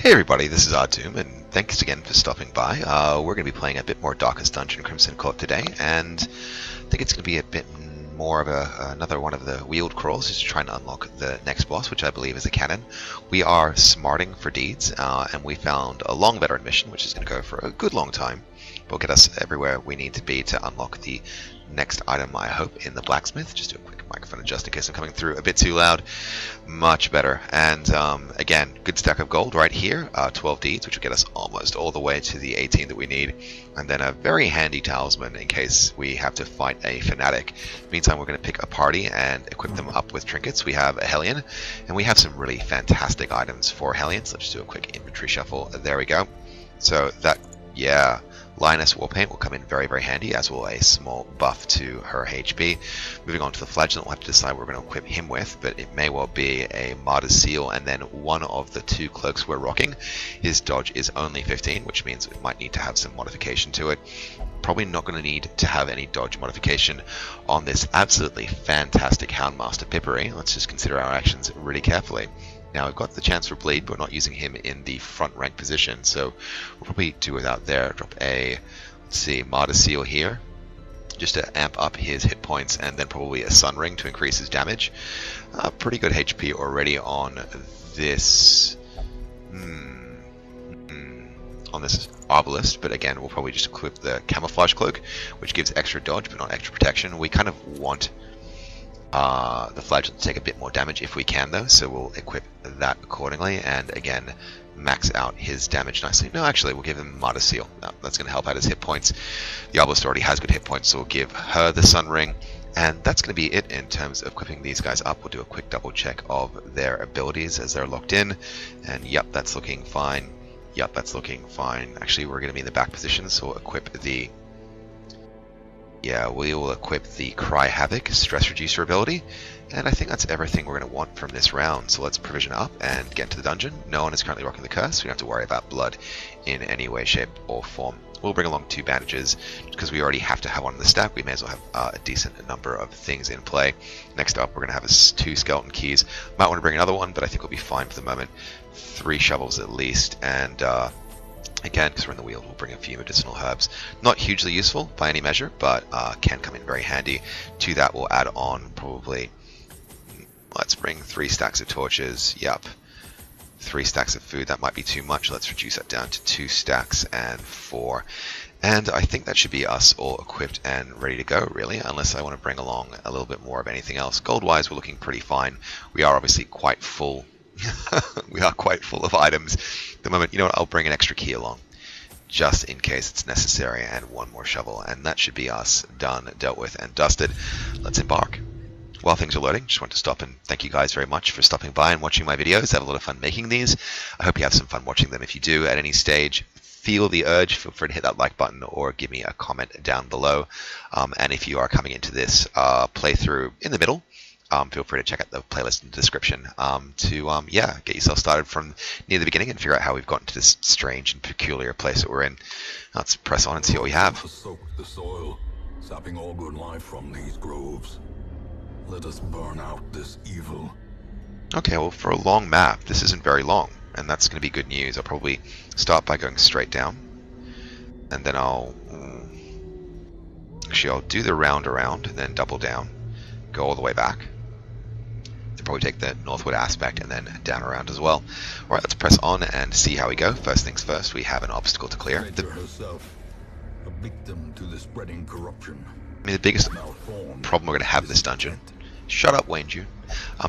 Hey everybody, this is Ahdoom, and thanks again for stopping by. We're going to be playing a bit more Darkest Dungeon Crimson Court today, and I think it's going to be a bit more of another one of the Weald crawls, just trying to unlock the next boss, which I believe is a cannon. We are smarting for deeds, and we found a long veteran mission, which is going to go for a good long time. Will get us everywhere we need to be to unlock the next item, I hope, in the blacksmith. Just do a quick microphone adjust in case I'm coming through a bit too loud. Much better. And again, good stack of gold right here, 12 deeds, which will get us almost all the way to the 18 that we need. And then a very handy talisman in case we have to fight a fanatic. Meantime, we're going to pick a party and equip them up with trinkets. We have a Hellion, and we have some really fantastic items for Hellions. Let's just do a quick inventory shuffle. There we go. So that, yeah, Lioness Warpaint will come in very, very handy, as will a small buff to her HP. Moving on to the Flagellant, we'll have to decide what we're going to equip him with, but it may well be a Martyr's Seal and then one of the two cloaks we're rocking. His dodge is only 15, which means we might need to have some modification to it. Probably not going to need to have any dodge modification on this absolutely fantastic Houndmaster Pippery. Let's just consider our actions really carefully. Now, we've got the chance for bleed, but we're not using him in the front rank position, so we'll probably do without there. Drop a, let's see, Martyr Seal here, just to amp up his hit points, and then probably a Sun Ring to increase his damage. Pretty good HP already on this, on this Arbalist, but again, we'll probably just equip the Camouflage Cloak, which gives extra dodge, but not extra protection. We kind of want the Flagellant to take a bit more damage if we can, though, so we'll equip that accordingly, and again, max out his damage nicely. No, actually, we'll give him Martyr Seal. No, that's going to help out his hit points. The Obelisk already has good hit points, so we'll give her the Sun Ring, and that's going to be it in terms of equipping these guys up. We'll do a quick double check of their abilities as they're locked in, and yep, that's looking fine. Yep, that's looking fine. Actually, we're going to be in the back position, so we'll equip the... Yeah, we will equip the Cry Havoc stress reducer ability, and I think that's everything we're going to want from this round. So let's provision up and get into the dungeon. No one is currently rocking the curse. We don't have to worry about blood in any way, shape, or form. We'll bring along 2 bandages because we already have to have one in the stack. We may as well have a decent number of things in play. Next up, we're going to have 2 skeleton keys. Might want to bring another one, but I think we'll be fine for the moment. 3 shovels at least, and again, because we're in the Weald, we'll bring a few medicinal herbs. Not hugely useful by any measure, but can come in very handy. To that, we'll add on probably, let's bring 3 stacks of torches. Yep. 3 stacks of food. That might be too much. Let's reduce that down to 2 stacks and 4. And I think that should be us all equipped and ready to go, really, unless I want to bring along a little bit more of anything else. Gold-wise, we're looking pretty fine. We are obviously quite full. We are quite full of items at the moment. You know what, I'll bring an extra key along just in case it's necessary, and 1 more shovel, and that should be us done, dealt with, and dusted. Let's embark. While things are loading, just want to stop and thank you guys very much for stopping by and watching my videos. I have a lot of fun making these. I hope you have some fun watching them. If you do at any stage feel the urge, feel free to hit that like button or give me a comment down below. And if you are coming into this playthrough in the middle, feel free to check out the playlist in the description to yeah, get yourself started from near the beginning and figure out how we've gotten to this strange and peculiar place that we're in. Let's press on and see what we have. Soak the soil, sapping all good life from these groves. Let us burn out this evil. Okay, well, for a long map, this isn't very long, and that's going to be good news. I'll probably start by going straight down, and then I'll do the round around, and then double down, go all the way back. Probably take the northward aspect and then down around as well. Alright, let's press on and see how we go. First things first, we have an obstacle to clear. Herself, a victim to the spreading corruption. I mean, the biggest problem we're going to have in this dungeon... Shut up, Wayne June.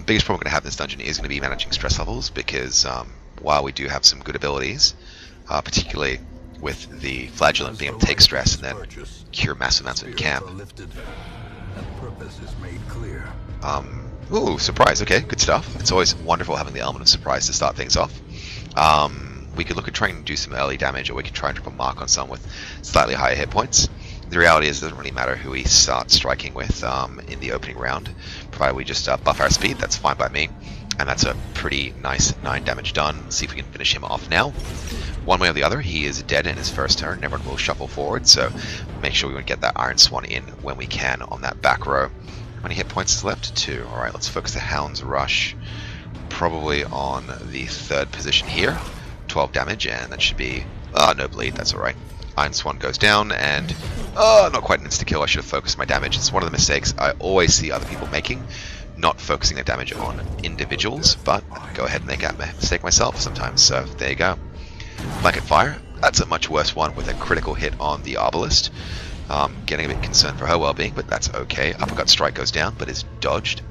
Biggest problem we're going to have in this dungeon is going to be managing stress levels, because while we do have some good abilities, particularly with the Flagellant being able to take stress and then cure massive amounts of it in camp. Ooh, surprise. Okay, good stuff. It's always wonderful having the element of surprise to start things off. We could look at trying to do some early damage, or we could try and drop a mark on someone with slightly higher hit points. The reality is it doesn't really matter who we start striking with in the opening round, provided we just buff our speed. That's fine by me. And that's a pretty nice 9 damage done. Let's see if we can finish him off now. One way or the other, he is dead in his first turn. Everyone will shuffle forward, so make sure we get that Iron Swan in when we can on that back row. How many hit points is left? 2. Alright, let's focus the Hound's Rush probably on the 3rd position here. 12 damage, and that should be... no bleed, that's alright. Iron Swan goes down, and... not quite an insta-kill, I should have focused my damage. It's one of the mistakes I always see other people making, not focusing their damage on individuals, but I go ahead and make that mistake myself sometimes, so there you go. Blanket Fire, that's a much worse one with a critical hit on the Arbalist. Getting a bit concerned for her well-being, but that's okay. Uppercut Strike goes down, but is dodged.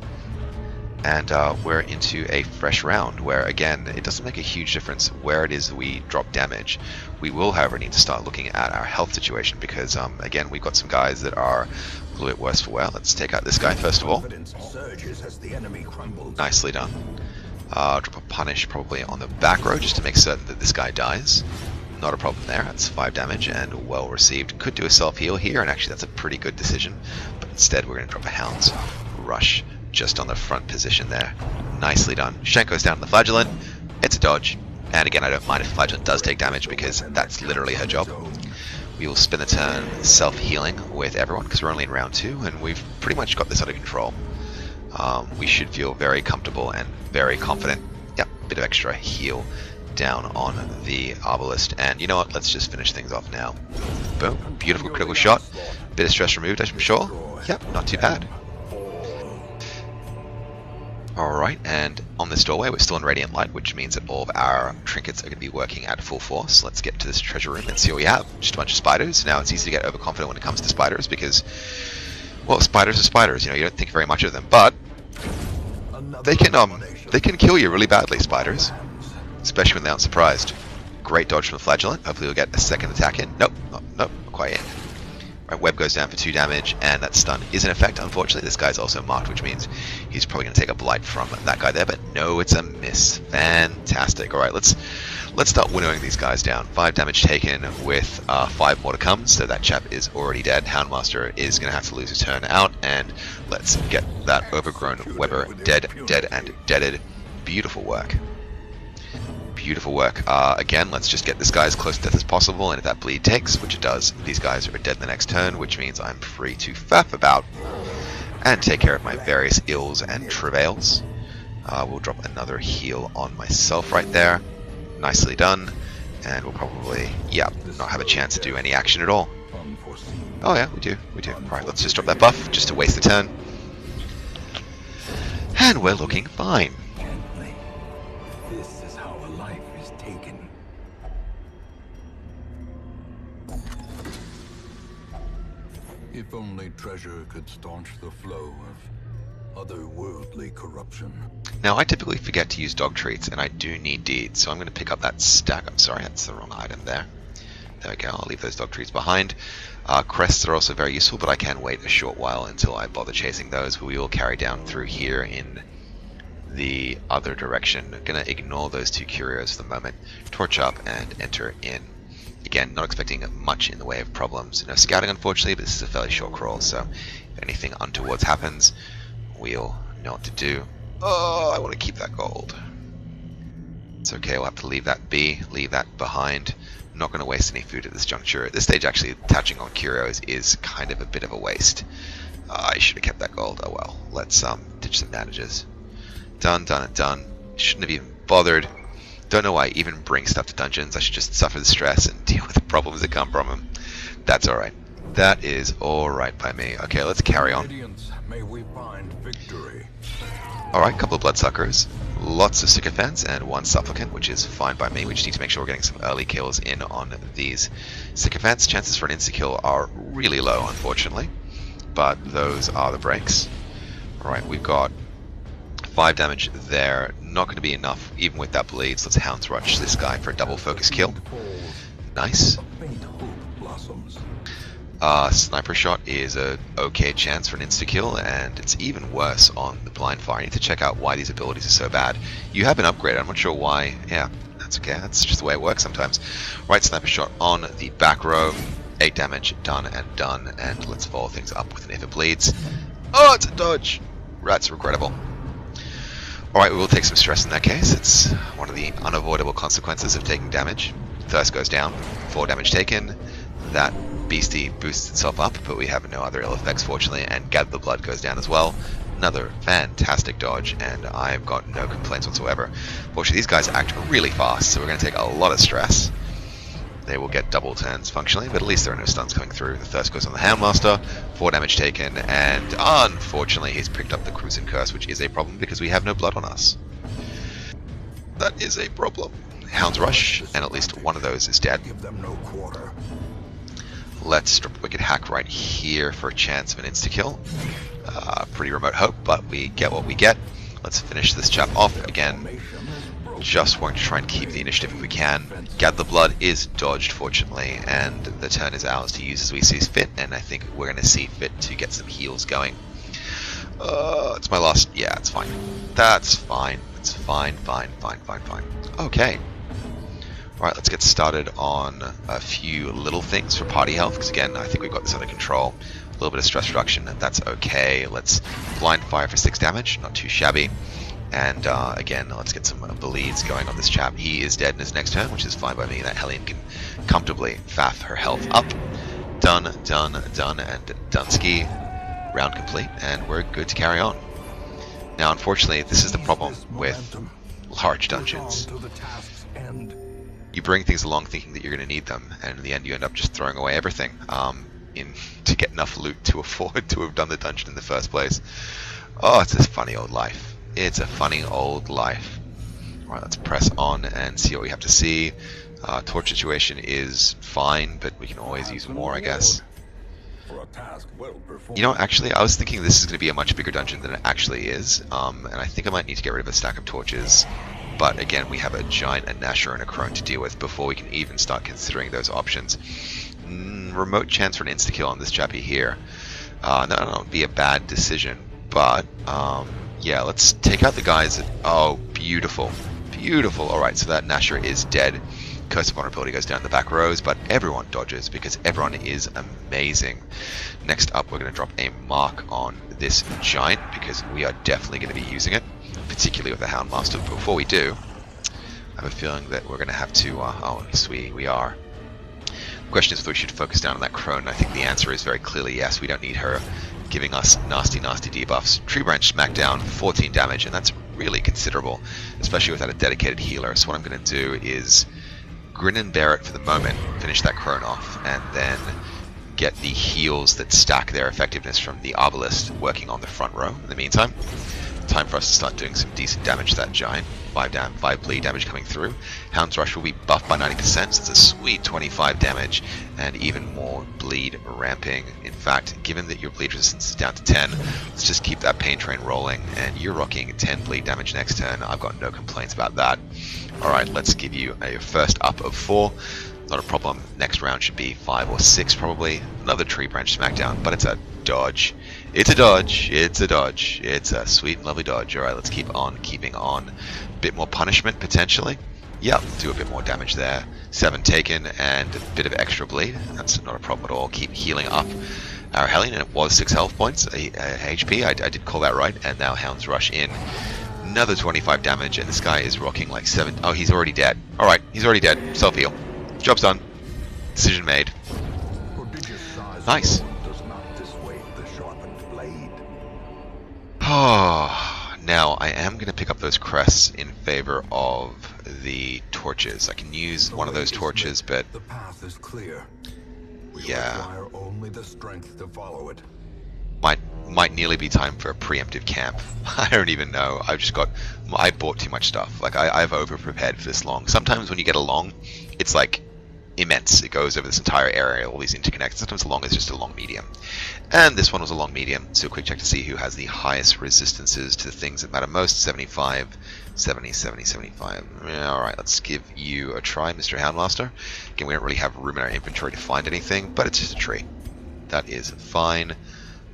And we're into a fresh round where, again, it doesn't make a huge difference where it is we drop damage. We will, however, need to start looking at our health situation because, again, we've got some guys that are a little bit worse for wear. Let's take out this guy first of all. Nicely done. Drop a punish probably on the back row just to make certain that this guy dies. Not a problem there. That's 5 damage and well received. Could do a self-heal here, and actually that's a pretty good decision. But instead we're going to drop a Hound's Rush just on the front position there. Nicely done. Shank goes down to the Flagellant. It's a dodge. And again, I don't mind if Flagellant does take damage because that's literally her job. We will spin the turn self-healing with everyone because we're only in round 2 and we've pretty much got this under control. We should feel very comfortable and very confident. Yep, bit of extra heal down on the Arbalist. And you know what? Let's just finish things off now. Boom. Beautiful critical shot. Bit of stress removed, I'm sure. Yep, not too bad. Alright, and on this doorway we're still in Radiant Light, which means that all of our trinkets are going to be working at full force. Let's get to this treasure room and see what we have. Just a bunch of spiders. Now it's easy to get overconfident when it comes to spiders because, well, spiders are spiders, you know, you don't think very much of them, but they can kill you really badly, spiders. Especially when they aren't surprised. Great dodge from the Flagellant. Hopefully we'll get a second attack in. Nope, not quite in. Right, web goes down for 2 damage, and that stun is in effect. Unfortunately, this guy's also marked, which means he's probably going to take a blight from that guy there, but no, it's a miss. Fantastic. Alright, let's start winnowing these guys down. 5 damage taken with 5 more to come, so that chap is already dead. Houndmaster is going to have to lose a turn out, and let's get that overgrown Weber dead, and deaded. Beautiful work. Beautiful work. Again, let's just get this guy as close to death as possible, and if that bleed takes, which it does, these guys are dead the next turn, which means I'm free to faff about and take care of my various ills and travails. We'll drop another heal on myself right there. Nicely done. And we'll probably, yeah, not have a chance to do any action at all. Oh yeah, we do. Alright, let's just drop that buff, just to waste the turn. And we're looking fine. If only treasure could staunch the flow of otherworldly corruption. Now, I typically forget to use dog treats, and I do need deeds, so I'm going to pick up that stack. I'm sorry, that's the wrong item there. There we go, I'll leave those dog treats behind. Crests are also very useful, but I can wait a short while until I bother chasing those. We will carry down through here in the other direction. I'm going to ignore those 2 curios for the moment. Torch up and enter in. Again, not expecting much in the way of problems. No scouting, unfortunately, but this is a fairly short crawl, so if anything untoward happens, we'll know what to do. Oh, I want to keep that gold. It's okay, we'll have to leave that be, leave that behind. I'm not going to waste any food at this juncture. At this stage, actually, touching on curios is kind of a bit of a waste. I should have kept that gold. Oh well. Let's ditch some bandages. Done. Shouldn't have even bothered. Don't know why I even bring stuff to dungeons. I should just suffer the stress and deal with the problems that come from them. That's alright. That is alright by me. Okay, let's carry on. Alright, couple of bloodsuckers. Lots of sycophants and 1 supplicant, which is fine by me. We just need to make sure we're getting some early kills in on these sycophants. Chances for an insta-kill are really low, unfortunately. But those are the breaks. Alright, we've got 5 damage there. Not going to be enough, even with that bleeds. Let's Hound's Rush this guy for a double focus kill. Nice. Sniper shot is a okay chance for an insta-kill, and it's even worse on the blind fire. I need to check out why these abilities are so bad. You have been upgraded, I'm not sure why. Yeah, that's okay, that's just the way it works sometimes. Right, sniper shot on the back row. 8 damage, done, and let's follow things up with an if it bleeds. Oh, it's a dodge! That's regrettable. Alright, we will take some stress in that case. It's one of the unavoidable consequences of taking damage. Thirst goes down, 4 damage taken. That beastie boosts itself up, but we have no other ill effects, fortunately, and Gather the Blood goes down as well. another fantastic dodge, and I've got no complaints whatsoever. Fortunately, these guys act really fast, so we're going to take a lot of stress. They will get double turns functionally, but at least there are no stuns coming through. The first goes on the Houndmaster, 4 damage taken, and unfortunately he's picked up the Crimson Curse, which is a problem because we have no blood on us. That is a problem. Hound's Rush, and at least one of those is dead. Give them no quarter. Let's drop Wicked Hack right here for a chance of an insta-kill. Pretty remote hope, but we get what we get. Let's finish this chap off again. Just want to try and keep the initiative if we can. Gather the Blood is dodged, fortunately, and the turn is ours to use as we see fit, and I think we're going to see fit to get some heals going. It's my last... Yeah, it's fine. That's fine. It's fine. Okay. Alright, let's get started on a few little things for party health, because again, I think we've got this under control. A little bit of stress reduction, and that's okay. Let's blind fire for 6 damage, not too shabby. And again, let's get some bleeds going on this chap. He is dead in his next turn, which is fine by me. That Hellion can comfortably faff her health up. Done, and Dunsky. Round complete, and we're good to carry on. Now, unfortunately, this is the problem with large dungeons. You bring things along thinking that you're going to need them, and in the end you end up just throwing away everything to get enough loot to afford to have done the dungeon in the first place. Oh, it's a funny old life. It's a funny old life. Alright, let's press on and see what we have to see. Torch situation is fine, but we can always use more, I guess. You know, actually, I was thinking this is going to be a much bigger dungeon than it actually is, and I think I might need to get rid of a stack of torches. But again, we have a giant, a Nasher, and a crone to deal with before we can even start considering those options. Remote chance for an insta-kill on this chappy here. That won't be a bad decision, but yeah, let's take out the guys that... Oh, beautiful. Beautiful. Alright, so that Nasher is dead. Curse of Vulnerability goes down the back rows, but everyone dodges because everyone is amazing. Next up, we're going to drop a mark on this giant because we are definitely going to be using it, particularly with the Houndmaster. But before we do, I have a feeling that we're going to have to... oh, yes, we are. The question is if we should focus down on that crone, and I think the answer is very clearly yes. We don't need her giving us nasty debuffs. Tree Branch Smackdown, 14 damage, and that's really considerable, especially without a dedicated healer. So what I'm going to do is grin and bear it for the moment, finish that crone off, and then get the heals that stack their effectiveness from the Arbalist working on the front row. In the meantime, time for us to start doing some decent damage to that giant. 5 bleed damage coming through. Hound's Rush will be buffed by 90%, so it's a sweet 25 damage, and even more bleed ramping. In fact, given that your bleed resistance is down to 10, let's just keep that pain train rolling, and you're rocking 10 bleed damage next turn. I've got no complaints about that. Alright, let's give you a first up of 4. Not a problem. Next round should be 5 or 6 probably. Another Tree Branch Smackdown, but it's a dodge. It's a dodge. It's a dodge. It's a sweet and lovely dodge. Alright, let's keep on keeping on. Bit more punishment potentially. Yep, do a bit more damage there. 7 taken and a bit of extra bleed. That's not a problem at all. Keep healing up our Hellion, and it was 6 health points, HP. I did call that right. And now Hound's Rush in. Another 25 damage, and this guy is rocking like 7. Oh, he's already dead. Alright, he's already dead. Self-heal. Job's done. Decision made. Nice. Oh, now I am going to pick up those crests in favor of the torches. I can use one of those torches, but the path is clear. We yeah, require only the strength to follow it. Might nearly be time for a preemptive camp. I don't even know. I bought too much stuff. Like I've over prepared for this long. Sometimes when you get a long, it's like immense. It goes over this entire area, all these interconnects. Sometimes a long is just a long medium. And this one was a long medium, so a quick check to see who has the highest resistances to the things that matter most. 75, 70, 70, 75. Alright, let's give you a try, Mr. Houndmaster. Again, we don't really have room in our inventory to find anything, but it's just a tree. That is fine.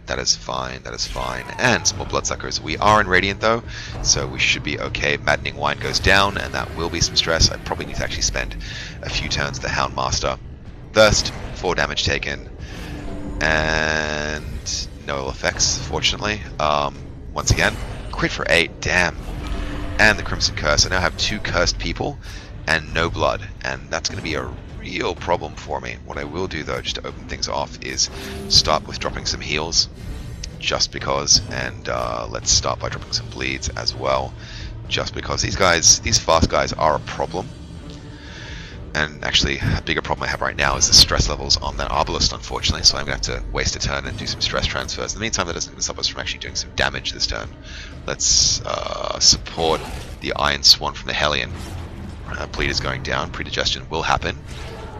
That is fine, that is fine. And small bloodsuckers. We are in Radiant though, so we should be okay. Maddening Wine goes down, and that will be some stress. I probably need to actually spend a few turns with the Houndmaster. Thirst, 4 damage taken. And no ill effects, fortunately. Once again, crit for 8, damn. And the Crimson Curse. I now have 2 cursed people and no blood, and that's going to be a real problem for me. What I will do though, just to open things off, is start with dropping some heals. just because, and let's start by dropping some bleeds as well, just because these fast guys are a problem. And actually, a bigger problem I have right now is the stress levels on that Arbalest, unfortunately, so I'm going to have to waste a turn and do some stress transfers. In the meantime, that doesn't stop us from actually doing some damage this turn. Let's support the Iron Swan from the Hellion. Bleed is going down, predigestion will happen,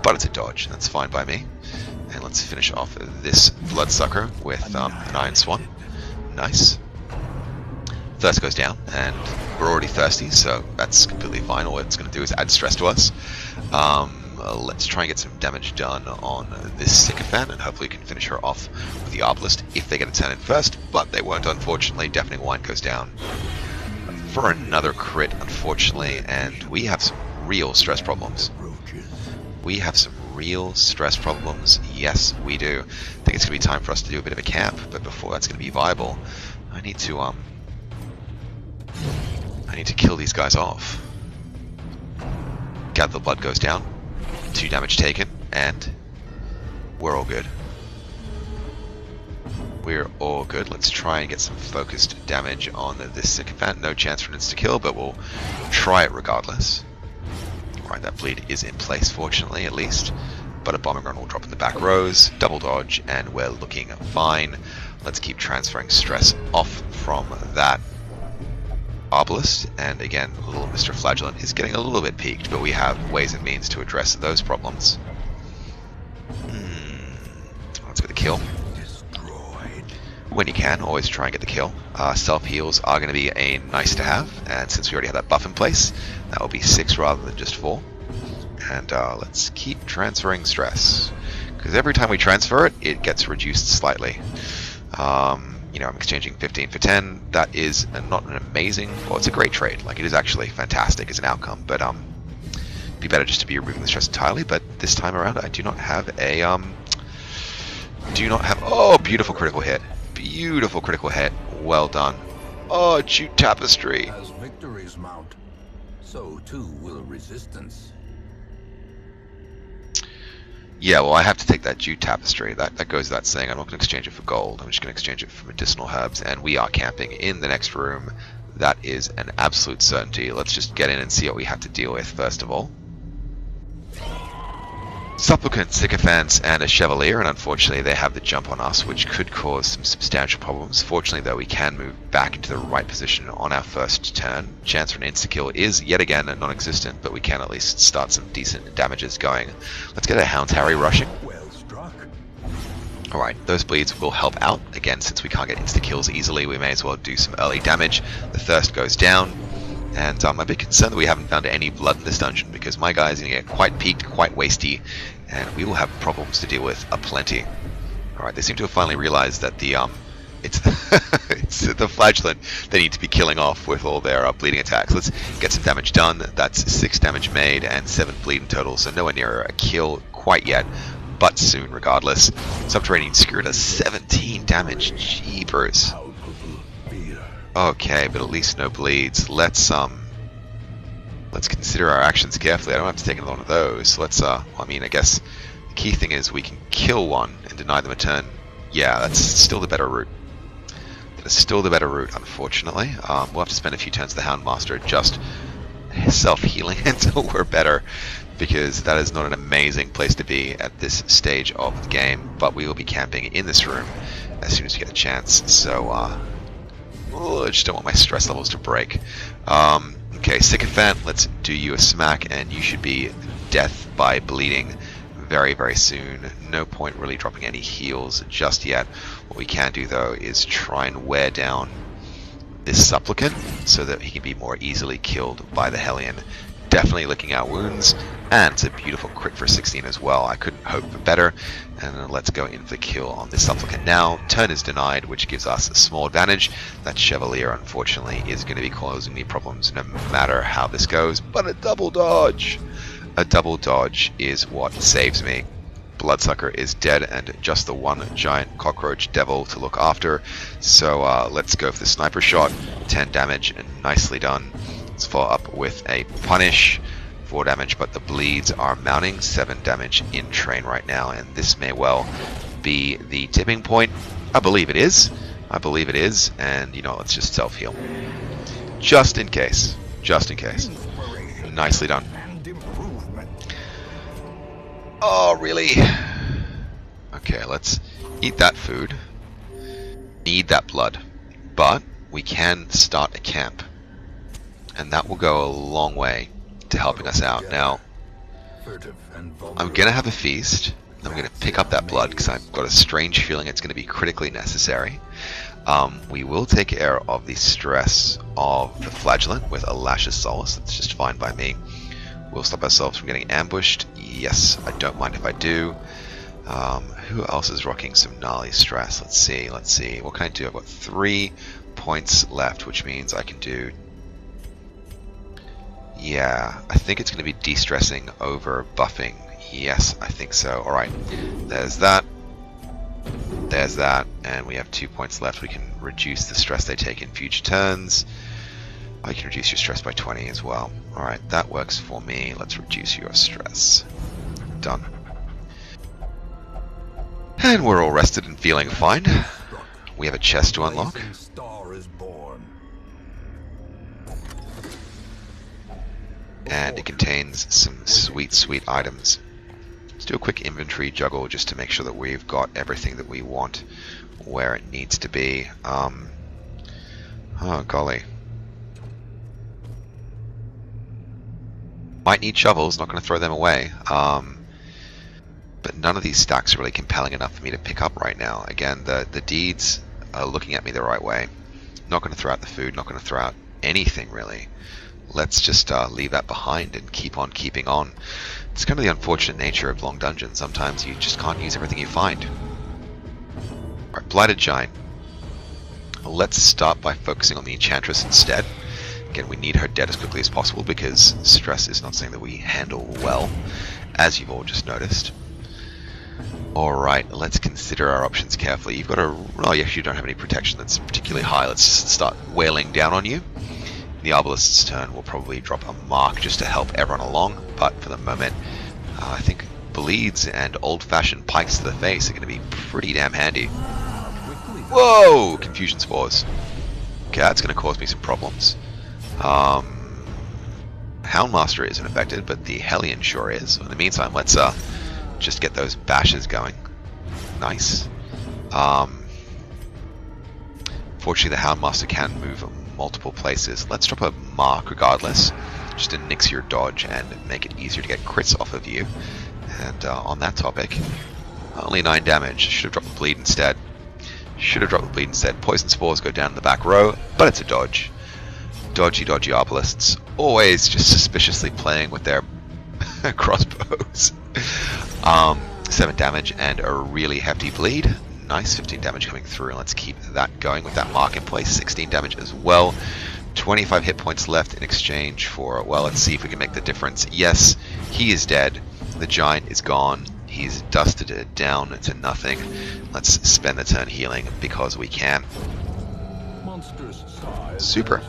but it's a dodge, that's fine by me. And let's finish off this Bloodsucker with an Iron Swan. Nice. Thirst goes down, and we're already thirsty, so that's completely fine. All it's going to do is add stress to us. Let's try and get some damage done on this Sycophant, and hopefully we can finish her off with the Arbalest if they get a turn in first, but they won't, unfortunately. Deafening Wine goes down for another crit, unfortunately, and we have some real stress problems. We have some real stress problems. Yes, we do. I think it's going to be time for us to do a bit of a camp, but before that's going to be viable, I need to kill these guys off. Gather the Blood goes down, 2 damage taken, and we're all good. We're all good. Let's try and get some focused damage on this Sycophant. No chance for an insta-kill, but we'll try it regardless. Alright, that bleed is in place, fortunately, at least. But a bombing run will drop in the back rows, double dodge, and we're looking fine. Let's keep transferring stress off from that Arbalest, and again, little Mr. Flagellant is getting a little bit peaked, but we have ways and means to address those problems. Let's get the kill. When you can, always try and get the kill. Self-heals are going to be a nice to have, and since we already have that buff in place, that will be 6 rather than just 4. And let's keep transferring stress, because every time we transfer it, it gets reduced slightly. You know, I'm exchanging 15 for 10. That is not an amazing, well, it's a great trade. Like, it is actually fantastic as an outcome, but it'd be better just to be removing the stress entirely. But this time around, I do not have a oh, beautiful critical hit. Beautiful critical hit. Well done. Oh, jute tapestry. As victories mount, so too will resistance. Yeah, well, I have to take that jute tapestry. That goes without saying. I'm not going to exchange it for gold. I'm just going to exchange it for medicinal herbs, and we are camping in the next room. That is an absolute certainty. Let's just get in and see what we have to deal with first of all. Supplicant, Sycophants, and a Chevalier, and unfortunately they have the jump on us, which could cause some substantial problems. Fortunately, though, we can move back into the right position on our first turn. Chance for an insta-kill is, yet again, non-existent, but we can at least start some decent damages going. Let's get a Hound Harry rushing. Well struck. Alright, those bleeds will help out. Again, since we can't get insta-kills easily, we may as well do some early damage. The thirst goes down. And I'm a bit concerned that we haven't found any blood in this dungeon, because my guy is going to get quite peaked, quite wasty, and we will have problems to deal with aplenty. Alright, they seem to have finally realized that the it's the flagellant they need to be killing off with all their bleeding attacks. Let's get some damage done. That's 6 damage made and 7 bleed in total, so nowhere near a kill quite yet, but soon regardless. Subterranean Skewer does 17 damage. Jeepers. Okay, but at least no bleeds. Let's consider our actions carefully. I don't have to take another one of those. Let's I mean, I guess the key thing is we can kill one and deny them a turn. Yeah, that's still the better route. That is still the better route, unfortunately. We'll have to spend a few turns with the Houndmaster just self-healing until we're better, because that is not an amazing place to be at this stage of the game. But we will be camping in this room as soon as we get a chance. So, I just don't want my stress levels to break. Okay, Sycophant, let's do you a smack, and you should be death by bleeding very, very soon. No point really dropping any heals just yet. What we can do, though, is try and wear down this Supplicant so that he can be more easily killed by the Hellion. Definitely licking our wounds, and it's a beautiful crit for 16 as well. I couldn't hope for better. And let's go in for the kill on this Supplicant now. Turn is denied, which gives us a small advantage. That Chevalier, unfortunately, is going to be causing me problems no matter how this goes. But a double dodge! A double dodge is what saves me. Bloodsucker is dead, and just the one giant cockroach devil to look after. So let's go for the sniper shot. 10 damage, and nicely done. Let's follow up with a punish. 4 damage, but the bleeds are mounting. 7 damage in train right now, and this may well be the tipping point. I believe it is. I believe it is, and you know, let's just self-heal. Just in case. Just in case. Nicely done. Oh, really? Okay, let's eat that food. Need that blood. But we can start a camp. And that will go a long way to helping us out. Now, I'm going to have a feast. I'm going to pick up that blood because I've got a strange feeling it's going to be critically necessary. We will take care of the stress of the flagellant with a Lash's Solace. That's just fine by me. We'll stop ourselves from getting ambushed. Yes, I don't mind if I do. Who else is rocking some gnarly stress? Let's see. What can I do? I've got 3 points left, which means I can do... Yeah, I think it's going to be de-stressing over buffing. Yes, I think so. Alright, there's that. There's that. And we have 2 points left. We can reduce the stress they take in future turns. I can reduce your stress by 20 as well. Alright, that works for me. Let's reduce your stress. Done. And we're all rested and feeling fine. We have a chest to unlock. And it contains some sweet, sweet items. Let's do a quick inventory juggle just to make sure that we've got everything that we want where it needs to be. Oh, golly. Might need shovels, not going to throw them away. But none of these stacks are really compelling enough for me to pick up right now. Again, the deeds are looking at me the right way. Not going to throw out the food, not going to throw out anything really. Let's just leave that behind and keep on keeping on. It's kind of the unfortunate nature of long dungeons. Sometimes you just can't use everything you find. Alright, Blighted Giant. Let's start by focusing on the Enchantress instead. Again, we need her dead as quickly as possible because stress is not something that we handle well, as you've all just noticed. Alright, let's consider our options carefully. You've got a... Well, you actually don't have any protection that's particularly high. Let's start wailing down on you. The Arbalist's turn will probably drop a mark just to help everyone along, but for the moment, I think bleeds and old-fashioned pikes to the face are going to be pretty damn handy. Whoa! Confusion spores. Okay, that's going to cause me some problems. Houndmaster isn't affected, but the Hellion sure is. In the meantime, let's just get those bashes going. Nice. Fortunately, the Houndmaster can move multiple places. Let's drop a mark regardless, just to nix your dodge and make it easier to get crits off of you. And on that topic, only 9 damage. Should have dropped the bleed instead. Poison spores go down in the back row, but it's a dodge. Dodgy Arbalists. Always just suspiciously playing with their crossbows. 7 damage and a really hefty bleed. Nice, 15 damage coming through. Let's keep that going with that mark in place. 16 damage as well. 25 hit points left in exchange for, well, let's see if we can make the difference. Yes, he is dead. The giant is gone. He's dusted it down to nothing. Let's spend the turn healing because we can. Super.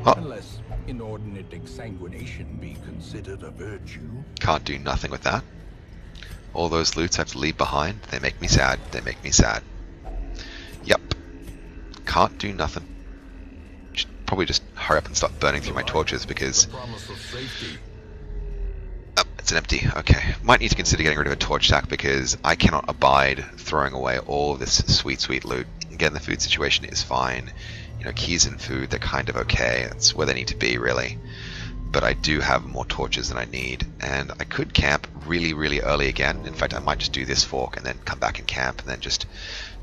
Oh. Unless inordinate exsanguination be considered a virtue. Can't do nothing with that. All those loots I have to leave behind. They make me sad. Yep. Can't do nothing. Should probably just hurry up and start burning through my torches because... Oh, it's an empty. Okay. Might need to consider getting rid of a torch stack because I cannot abide throwing away all of this sweet, sweet loot. Again, the food situation is fine. You know, keys and food, they're kind of okay. That's where they need to be, really. But I do have more torches than I need, and I could camp really, really early again. In fact, I might just do this fork and then come back and camp and then just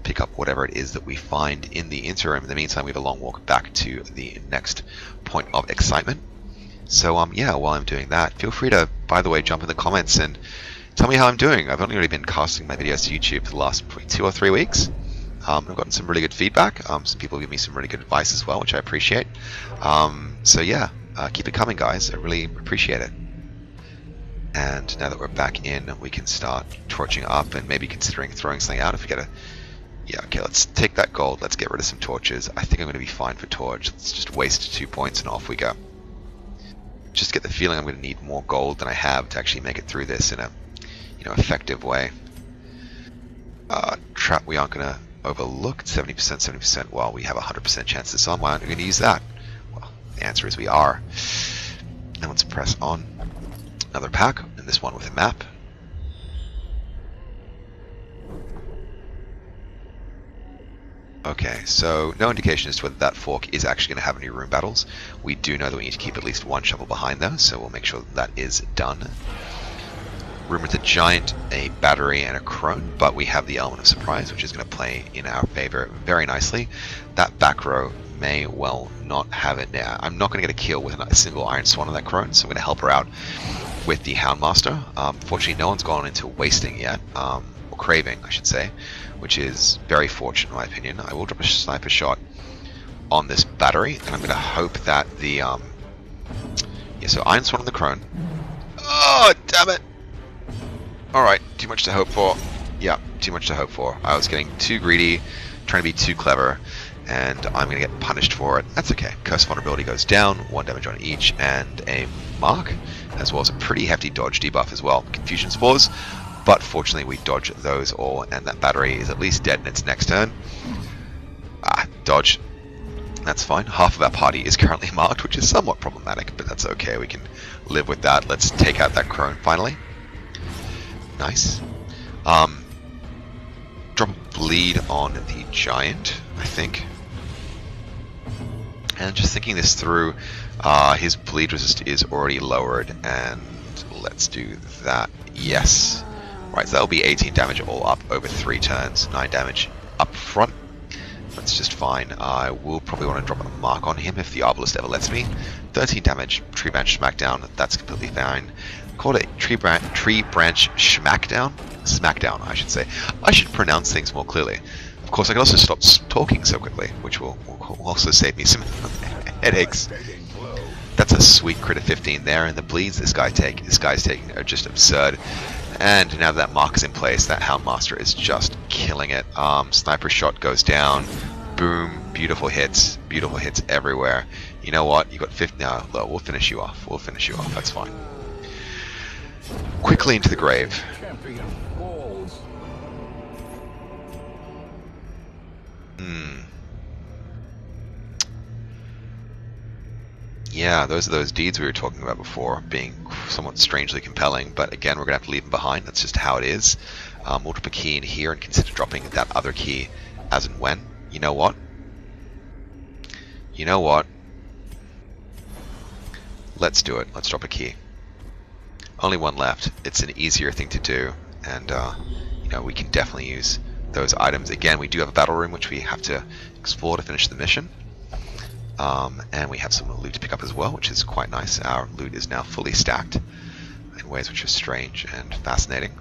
pick up whatever it is that we find in the interim. In the meantime, we have a long walk back to the next point of excitement. So, yeah, while I'm doing that, feel free to, by the way, jump in the comments and tell me how I'm doing. I've only really been casting my videos to YouTube for the last 2 or 3 weeks. I've gotten some really good feedback. Some people give me some really good advice as well, which I appreciate. So, yeah. Keep it coming, guys. I really appreciate it. And now that we're back in, we can start torching up and maybe considering throwing something out if we get a... Yeah, okay, let's take that gold. Let's get rid of some torches. I think I'm going to be fine for torch. Let's just waste 2 points and off we go. Just get the feeling I'm going to need more gold than I have to actually make it through this in a, effective way. Trap we aren't going to overlooked. 70%, 70%. Well, we have a 100% chance this on. Why aren't we going to use that? Well, the answer is we are. Now let's press on another pack, and this one with a map. Okay, so no indication as to whether that fork is actually going to have any room battles. We do know that we need to keep at least one shovel behind those, so we'll make sure that is done. Room with a giant, a battery, and a crone, but we have the element of surprise, which is going to play in our favor very nicely. That back row may well not have it now. I'm not going to get a kill with a single Iron Swan on that crone, so I'm going to help her out with the Houndmaster. Fortunately, no one's gone into wasting yet, or craving, I should say, which is very fortunate in my opinion. I will drop a sniper shot on this battery, and I'm going to hope that the yeah, so Iron Swan on the crone. Oh, damn it! Alright, too much to hope for. Yeah, too much to hope for. I was getting too greedy, trying to be too clever, and I'm going to get punished for it. That's okay. Curse vulnerability goes down, 1 damage on each, and a mark, as well as a pretty hefty dodge debuff as well. Confusion spores, but fortunately we dodge those all, and that battery is at least dead in its next turn. Dodge. That's fine. Half of our party is currently marked, which is somewhat problematic, but that's okay. We can live with that. Let's take out that crone finally. Nice. Drop a bleed on the giant, I think. And just thinking this through, his bleed resist is already lowered, and let's do that. Yes. Right, so that'll be 18 damage all up over 3 turns, 9 damage up front. That's just fine. I will probably want to drop a mark on him if the Obelisk ever lets me. 13 damage, Tree Branch Smackdown, that's completely fine. Call it Tree Branch Schmackdown? Smackdown, I should say. I should pronounce things more clearly. Of course, I can also stop talking so quickly, which will also save me some headaches. That's a sweet crit of 15 there, and the bleeds this guy's taking are just absurd. And now that mark is in place, that Houndmaster is just killing it. Sniper shot goes down. Boom. Beautiful hits everywhere. You know what? You got 50 now. No, we'll finish you off. That's fine. Quickly into the grave. Yeah, those are those deeds we were talking about before, being somewhat strangely compelling, but again, we're going to have to leave them behind. That's just how it is. We'll drop a key in here and consider dropping that other key as and when. You know what? Let's do it. Let's drop a key. Only one left. It's an easier thing to do, and you know, we can definitely use those items. Again, we do have a battle room which we have to explore to finish the mission. And we have some loot to pick up as well, which is quite nice. Our loot is now fully stacked in ways which are strange and fascinating.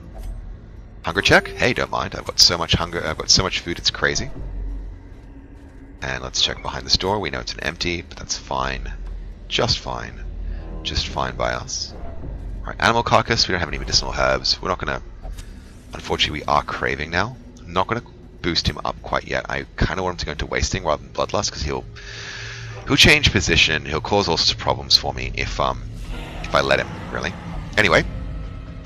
Hunger check? Hey, don't mind. I've got so much hunger. I've got so much food, it's crazy. And let's check behind this door. We know it's an empty, but that's fine. Just fine. Just fine by us. Alright, animal carcass. We don't have any medicinal herbs. We're not going to... Unfortunately, we are craving now. I'm not going to boost him up quite yet. I kind of want him to go into wasting rather than bloodlust, because he'll change position. He'll cause all sorts of problems for me if I let him, really. Anyway,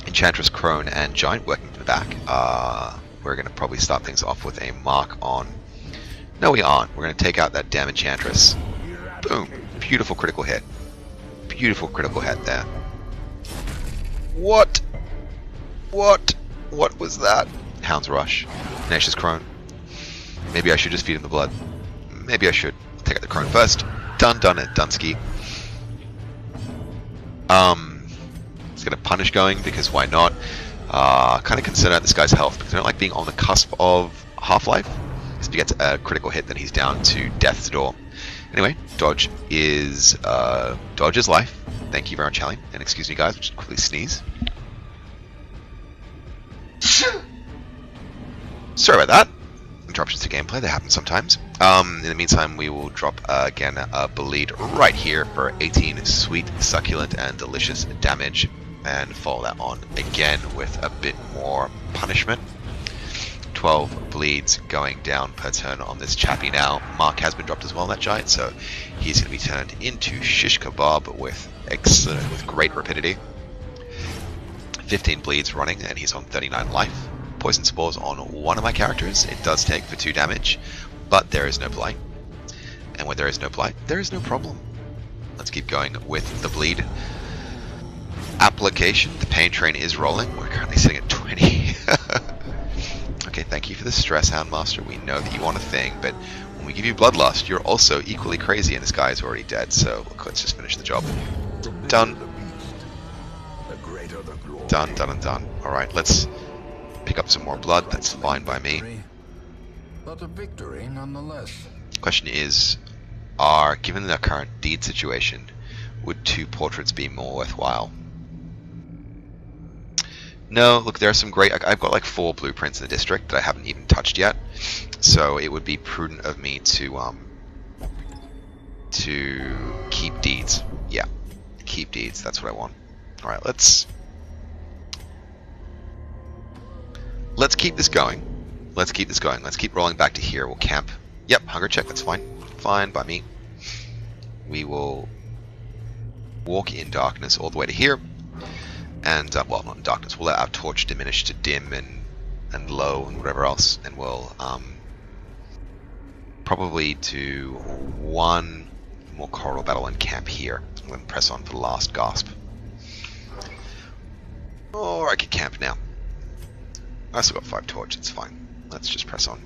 Enchantress, Crone, and Giant working from the back. We're going to probably start things off with a mark on... No, we aren't. We're going to take out that damn Enchantress. Boom. Beautiful critical hit. Beautiful critical hit there. What? What was that? Hound's Rush. Tenacious Crone. Maybe I should just feed him the blood. Maybe I should. Take out the crone first. Done it, Dunsky. Let's get a punish going, because why not? Kind of concerned about this guy's health, because I don't like being on the cusp of Half-Life. If he gets a critical hit, then he's down to death's door. Anyway, dodge is life. Thank you very much, Hallie. And excuse me, guys, just quickly sneeze. Sorry about that. Interruptions to gameplay, that happens sometimes. In the meantime, we will drop again a bleed right here for 18 sweet, succulent, and delicious damage, and follow that on again with a bit more punishment. 12 bleeds going down per turn on this chappy now. Mark has been dropped as well, that giant, so he's going to be turned into shish kebab with great rapidity. 15 bleeds running, and he's on 39 life. poison spores on one of my characters. It does take for 2 damage, but there is no blight. And when there is no blight, there is no problem. Let's keep going with the bleed application. The pain train is rolling. We're currently sitting at 20. Okay, thank you for the stress, Houndmaster. We know that you want a thing, but when we give you Bloodlust, you're also equally crazy, and this guy is already dead, so look, let's just finish the job. Done. Done, done, and done. Alright, let's pick up some more blood. That's fine by me. But a victory nonetheless. Question is, given the current deed situation, would 2 portraits be more worthwhile? No, look, there are some great... I've got like 4 blueprints in the district that I haven't even touched yet, so it would be prudent of me to keep deeds. Yeah, keep deeds. That's what I want. All right, let's keep this going. Let's keep this going. Let's keep rolling back to here. We'll camp. Yep, hunger check. That's fine. Fine by me. We will walk in darkness all the way to here. And, well, not in darkness. We'll let our torch diminish to dim and low and whatever else. And we'll probably do 1 more corridor battle and camp here. And then press on for the last gasp. Or I could camp now. I still got 5 torch. It's fine. Let's just press on.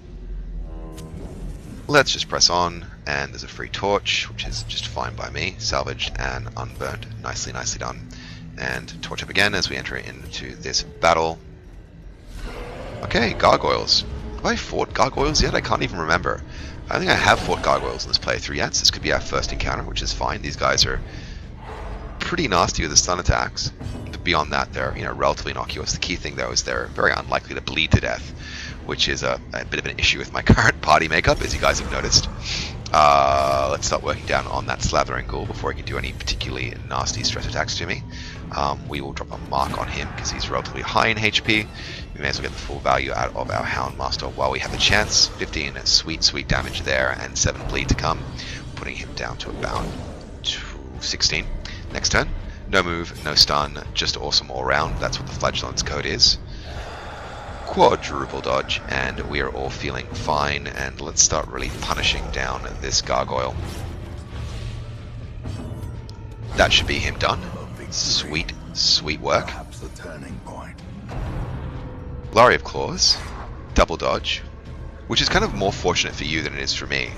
Let's just press on. And there's a free torch, which is just fine by me. Salvaged and unburned. Nicely, nicely done. And torch up again as we enter into this battle. Okay, gargoyles. Have I fought gargoyles yet? I can't even remember. I don't think I have fought gargoyles in this playthrough yet, so this could be our first encounter, which is fine. These guys are pretty nasty with the stun attacks. But beyond that, they're relatively innocuous. The key thing, though, is they're very unlikely to bleed to death, which is a bit of an issue with my current party makeup, as you guys have noticed. Let's start working down on that Slathering Ghoul before he can do any particularly nasty stress attacks to me. We will drop a mark on him because he's relatively high in HP. We may as well get the full value out of our Houndmaster while we have the chance. 15 sweet, sweet damage there, and 7 bleed to come, putting him down to about 16. Next turn. No move, no stun, just awesome all round. That's what the Flagellant's code is. Quadruple dodge, and we are all feeling fine. And let's start really punishing down this gargoyle. That should be him done. Sweet, sweet work. Flurry of Claws, double dodge, which is kind of more fortunate for you than it is for me.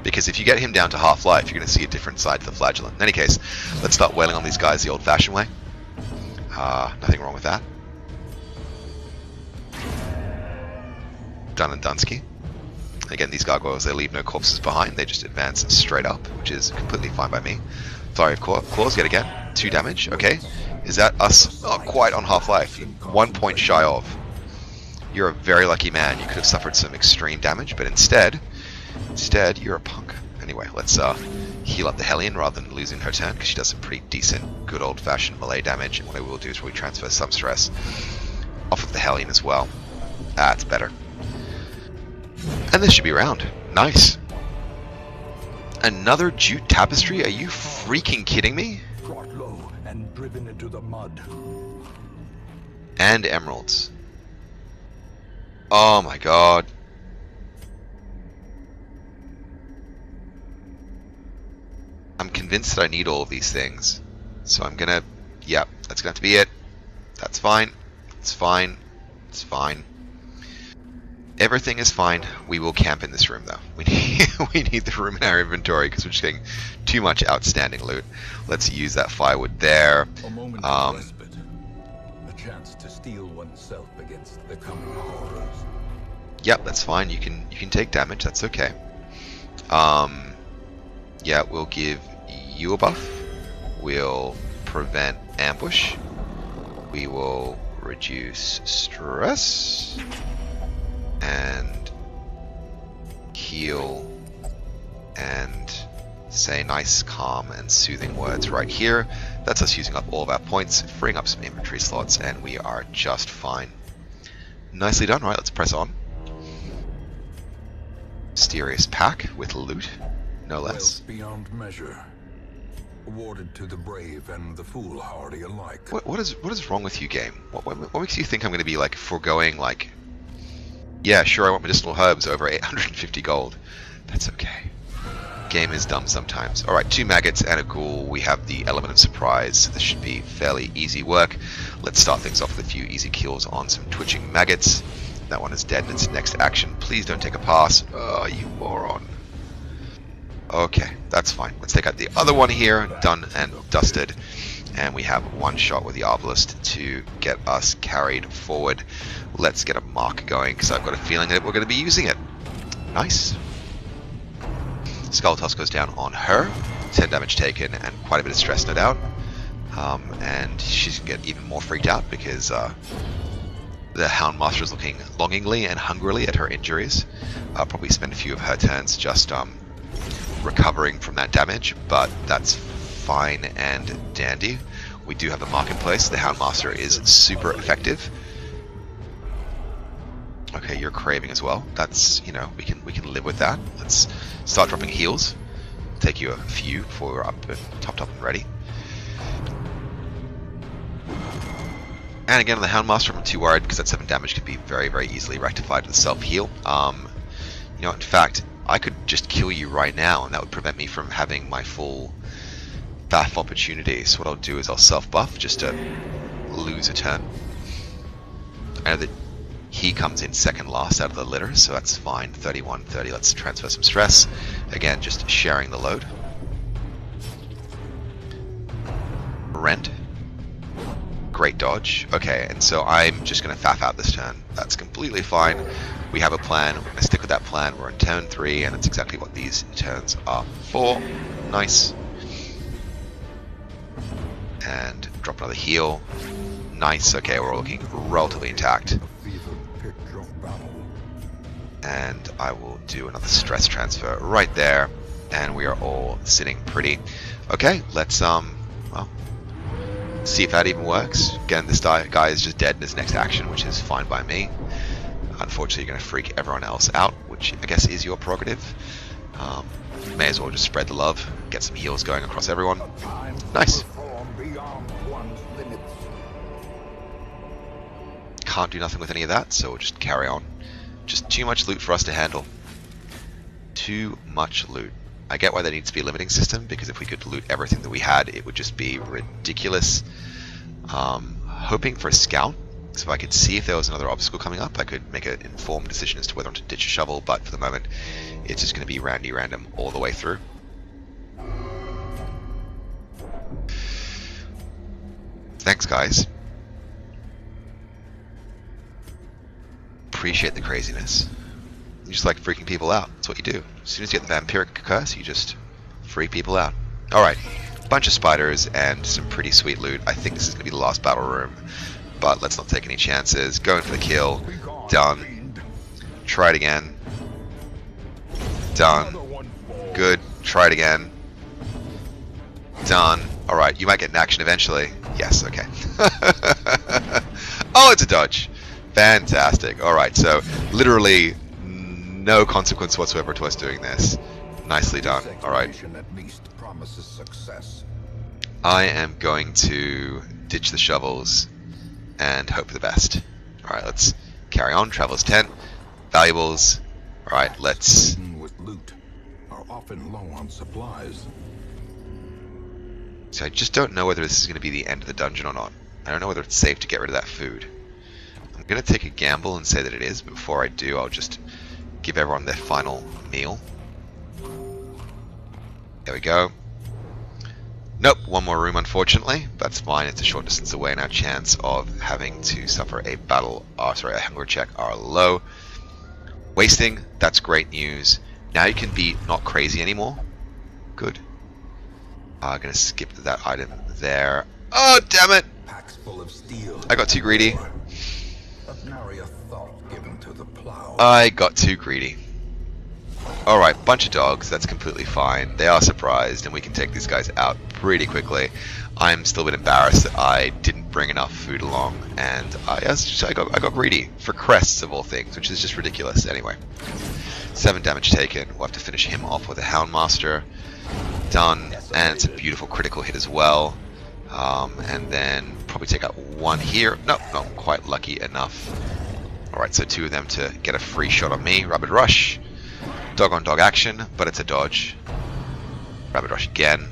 Because if you get him down to half-life, you're going to see a different side to the Flagellant. In any case, let's start wailing on these guys the old-fashioned way. Nothing wrong with that. Done and Dunsky. Again, these gargoyles, they leave no corpses behind. They just advance straight up, which is completely fine by me. Flurry of Claws yet again. 2 damage. Okay. Is that us? Not quite on half-life. 1 point shy of. You're a very lucky man. You could have suffered some extreme damage, but instead, you're a punk. Anyway, let's heal up the Hellion rather than losing her turn, because she does some pretty decent, good old-fashioned melee damage. And what I will do is we transfer some stress off of the Hellion as well. That's better. And this should be round. Nice. Another jute tapestry? Are you freaking kidding me? Brought low and driven into the mud. And emeralds. Oh my god. I'm convinced that I need all of these things. So I'm gonna... Yep, that's gonna have to be it. That's fine. It's fine. It's fine. Everything is fine. We will camp in this room, though. We need the room in our inventory because we're just getting too much outstanding loot. Let's use that firewood there. A moment of respite. A chance to steel oneself against the coming horrors. Yep, that's fine. You can take damage. That's okay. Yeah, we'll give you a buff. We'll prevent ambush. We will reduce stress. And heal and say nice, calm, and soothing words right here. That's us using up all of our points, freeing up some inventory slots, and we are just fine. Nicely done. Right, let's press on. Mysterious pack with loot, no less. Wealth beyond measure. awarded to the brave and the foolhardy alike. What is wrong with you, game? What makes you think I'm going to be like foregoing like? Yeah, sure, I want medicinal herbs over 850 gold. That's okay. Game is dumb sometimes. Alright, 2 maggots and a ghoul. We have the element of surprise. This should be fairly easy work. Let's start things off with a few easy kills on some twitching maggots. That one is dead in its next action. Please don't take a pass. Oh, you moron. Okay, that's fine. Let's take out the other one here. Done and dusted. And we have one shot with the Obelisk to get us carried forward. Let's get a mark going, because I've got a feeling that we're going to be using it. Nice. Skull Toss goes down on her. 10 damage taken and quite a bit of stress, no doubt. And she's going to get even more freaked out because the Houndmaster is looking longingly and hungrily at her injuries. I'll probably spend a few of her turns just recovering from that damage, but that's fine and dandy. We do have a marketplace. The Houndmaster is super effective. Okay, you're craving as well. That's, you know, we can live with that. Let's start dropping heals. Take you a few before we're up and topped up and ready. And again, on the Houndmaster, I'm too worried because that 7 damage could be very, very easily rectified with self-heal. You know, in fact, I could just kill you right now, and that would prevent me from having my full buff opportunity. So what I'll do is I'll self-buff just to lose a turn. I know that he comes in second last out of the litter, so that's fine. 31, 30. Let's transfer some stress. Again, just sharing the load. Rend. Great dodge. Okay, and so I'm just going to faff out this turn. That's completely fine. We have a plan. We're going to stick with that plan. We're in turn 3, and it's exactly what these turns are for. Nice. And drop another heal. Nice. Okay, we're all looking relatively intact. And I will do another stress transfer right there, and we are all sitting pretty. Okay, let's well, see if that even works. Again, this guy is just dead in his next action, which is fine by me. Unfortunately, you're going to freak everyone else out, which I guess is your prerogative. May as well just spread the love, get some heals going across everyone. Nice. Can't do nothing with any of that, so we'll just carry on. Just too much loot for us to handle. Too much loot. I get why there needs to be a limiting system, because if we could loot everything that we had, it would just be ridiculous. Hoping for a scout, so if I could see if there was another obstacle coming up, I could make an informed decision as to whether or not to ditch a shovel, but for the moment, it's just going to be random all the way through. Thanks, guys. Appreciate the craziness. You just like freaking people out. That's what you do. As soon as you get the vampiric curse, you just freak people out. Alright, bunch of spiders and some pretty sweet loot. I think this is going to be the last battle room, but let's not take any chances. Going for the kill. Done. Try it again. Done. Good. Try it again. Done. Alright, you might get an action eventually. Yes, okay. Oh, it's a dodge. Fantastic. Alright, so literally no consequence whatsoever to us doing this. Nicely done. Alright. I am going to ditch the shovels and hope for the best. Alright, let's carry on. Travel's tent. Valuables. Alright, let's... with loot are often low on supplies. So I just don't know whether this is going to be the end of the dungeon or not. I don't know whether it's safe to get rid of that food. I'm going to take a gamble and say that it is, but before I do, I'll just give everyone their final meal. There we go. Nope, one more room unfortunately. That's fine, it's a short distance away and our chance of having to suffer a a hunger check are low. Wasting, that's great news. Now you can be not crazy anymore. Good. I'm going to skip that item there. Oh, damn it! Packs full of steel. I got too greedy. Nary a thought given to the plow. I got too greedy. Alright, bunch of dogs, that's completely fine. They are surprised and we can take these guys out pretty quickly. I'm still a bit embarrassed that I didn't bring enough food along, and I got greedy for crests of all things, which is just ridiculous. Anyway, 7 damage taken. We'll have to finish him off with a Houndmaster. Done, and it's a beautiful critical hit as well. And then probably take out one here. Nope, not quite lucky enough. Alright, so 2 of them to get a free shot on me. Rapid Rush. Dog on dog action, but it's a dodge. Rapid Rush again.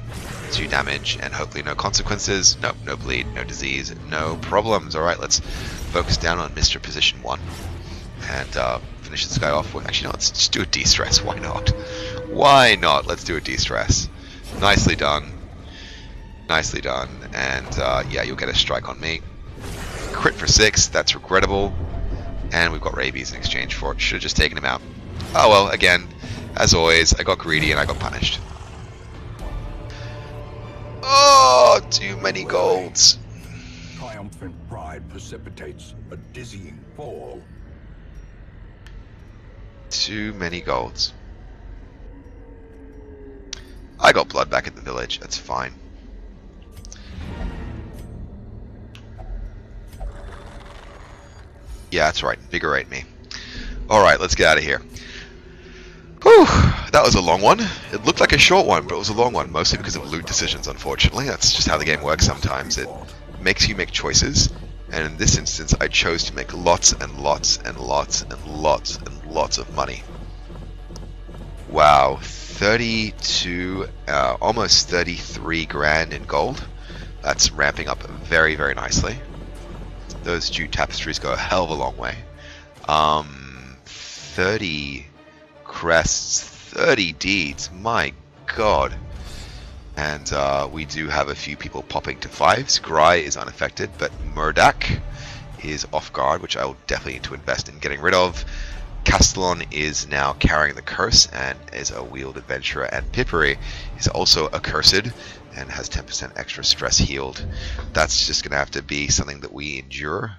2 damage, and hopefully no consequences. Nope, no bleed, no disease, no problems. Alright, let's focus down on Mr. Position 1. And finish this guy off with... Actually, no, let's just do a de-stress. Why not? Why not? Let's do a de-stress. Nicely done. Nicely done. And yeah, you'll get a strike on me. Crit for 6. That's regrettable. And we've got rabies in exchange for it. Should have just taken him out. Oh well, again, as always, I got greedy and I got punished. Oh, too many golds. Triumphant pride precipitates a dizzying fall. Too many golds. I got blood back at the village. That's fine. Yeah, that's right. Invigorate me. Alright, let's get out of here. Whew, that was a long one. It looked like a short one, but it was a long one, mostly because of loot decisions, unfortunately. That's just how the game works sometimes. It makes you make choices, and in this instance, I chose to make lots and lots and lots and lots and lots of money. Wow, 32, almost 33 grand in gold. That's ramping up very, very nicely. Those jute tapestries go a hell of a long way. 30 crests, 30 deeds, my god. And we do have a few people popping to 5s. Gry is unaffected, but Murdak is off guard, which I will definitely need to invest in getting rid of. Castellon is now carrying the curse and is a Weald adventurer, and Pippery is also accursed and has 10% extra stress healed. That's just going to have to be something that we endure.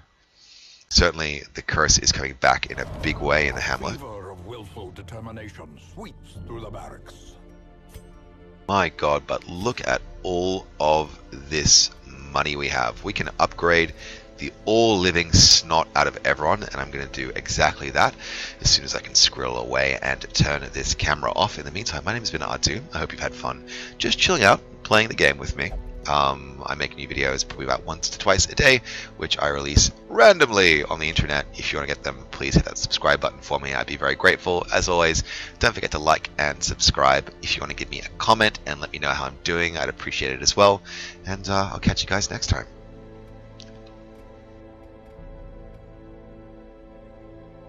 Certainly the curse is coming back in a big way in the hamlet. Fever of willful determination sweeps through the barracks. My god, but look at all of this money we have. We can upgrade the all-living snot out of everyone, and I'm going to do exactly that as soon as I can squirrel away and turn this camera off. In the meantime, my name has been Ahdoom. I hope you've had fun just chilling out, playing the game with me. I make new videos probably about once to twice a day, which I release randomly on the internet. If you want to get them, please hit that subscribe button for me. I'd be very grateful. As always, don't forget to like and subscribe. If you want to give me a comment and let me know how I'm doing, I'd appreciate it as well. And I'll catch you guys next time.